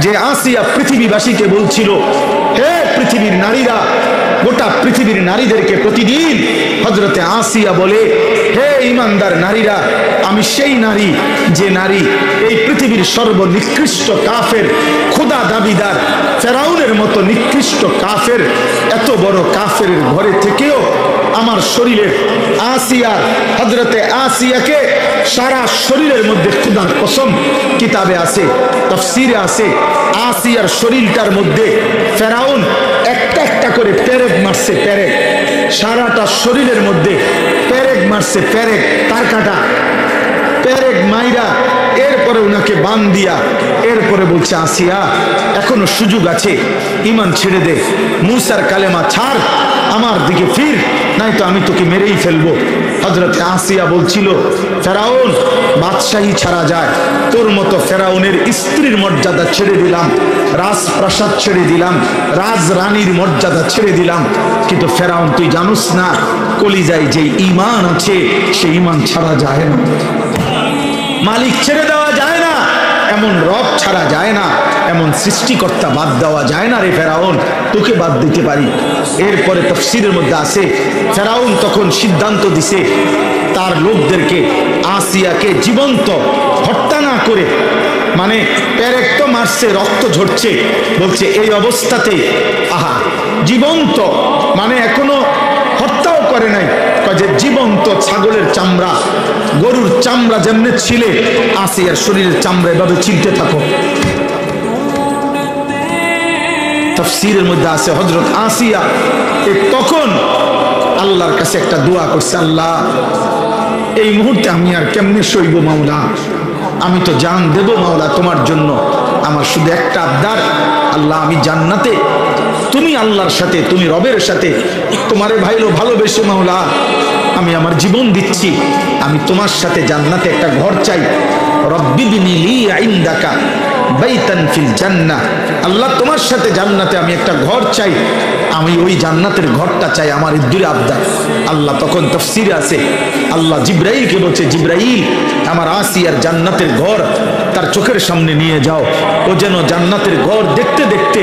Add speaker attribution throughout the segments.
Speaker 1: যে আসিয়া পৃথিবীবাসীকে বলছিল, হে পৃথিবীর নারীরা, গোটা পৃথিবীর নারীদেরকে প্রতিদিন হযরতে আসিয়া বলে, হে ঈমানদার নারীরা, আমি সেই নারী যে নারী এই পৃথিবীর সর্বনিকৃষ্ট কাফের, খোদা দাবিদার ফেরাউনের মতো নিকৃষ্ট কাফের, এত বড় কাফের ঘরে থেকেও আমার শরীরের আসিয়া, হযরতে আসিয়াকে সারা শরীরের মধ্যে, খোদার কসম কিতাবে আছে, তাফসীরে আছে, আসিয়ার শরীরটার মধ্যে ফেরাউন একটা একটা করে পেরেক মারছে, পেরেক, সারাটা শরীরের মধ্যে পেরেক মারছে, পেরেক, তার কাটা পেরেক মাইরা এরপরে উনাকে বান দিয়া এরপরে বলছে, আসিয়া এখনো সুযোগ আছে, ঈমান ছেড়ে দে, মুসার কালেমা ছাড়, আমার দিকে ফির, নাই তো আমি তোকে মেরেই ফেলবো। হযরতে আসিয়া বলছিল, ফেরাউন বাদশাহী ছাড়া যায়, তোর মতো ফেরাউনের স্ত্রীর মর্যাদা ছেড়ে দিলাম, রাজপ্রাসাদ ছেড়ে দিলাম, রাজরানীর মর্যাদা ছেড়ে দিলাম, কিন্তু ফেরাউন তুই জানুস না, কলিজায় যে ঈমান আছে সেই ঈমান ছাড়া যায় না, মালিক ছেড়ে দেওয়া যায় না, এমন রব ছাড়া যায় না, এমন সৃষ্টিকর্তা বাদ দেওয়া যায় না রে ফেরাউন, তোকে বাদ দিতে পারি। এরপরে তাফসীরের মধ্যে আছে, ফেরাউন তখন সিদ্ধান্ত দিছে তার লোকদেরকে আসিয়াকে জীবন্ত হত্যা না করে, মানে পেরেক তো মারছে, রক্ত ঝরছে, বলছে এই অবস্থাতে আহা জীবন্ত, মানে এখনো হত্যাও করে নাই, যে জীবন্ত ছাগলের চামড়া, গরুর চামড়া যেমনে ছিলে, আসিয়ার শরীরের চামড়া এভাবে ছিলতে থাকো। তাফসীরের মধ্যে আছে হযরত আসিয়া তখন আল্লাহর কাছে একটা দোয়া করছে, আল্লাহ এই মুহূর্তে আমি আর কেমনে সইব মাওলা, আমি তো জান দেব মাওলা তোমার জন্য, আমার শুধু একটা আবদার, আল্লাহ আমি জান্নাতে, তুমি আল্লাহর সাথে, তুমি রবের সাথে তোমারে ভালোবেসে মাওলা আমি আমার জীবন দিচ্ছি, আমি তোমার সাথে জান্নাতে একটা ঘর চাই, রব্বিবনি লি ইনদাকা বাইতান ফিল জান্নাহ, আল্লাহ তোমার সাথে জান্নাতে আমি একটা ঘর চাই, আমি ওই জান্নাতের ঘরটা চাই, আমার ইদ্দুরে আবদার। আল্লাহ তখন তাফসীরে আছে, আল্লাহ জিবরাইলকে বলছে, জিবরাইল আমার আসিয়ার জান্নাতের ঘর তার চোখের সামনে নিয়ে যাও, ও যেন জান্নাতের ঘর দেখতে দেখতে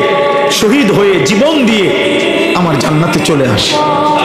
Speaker 1: শহীদ হয়ে জীবন দিয়ে আমার জান্নাতে চলে আসে।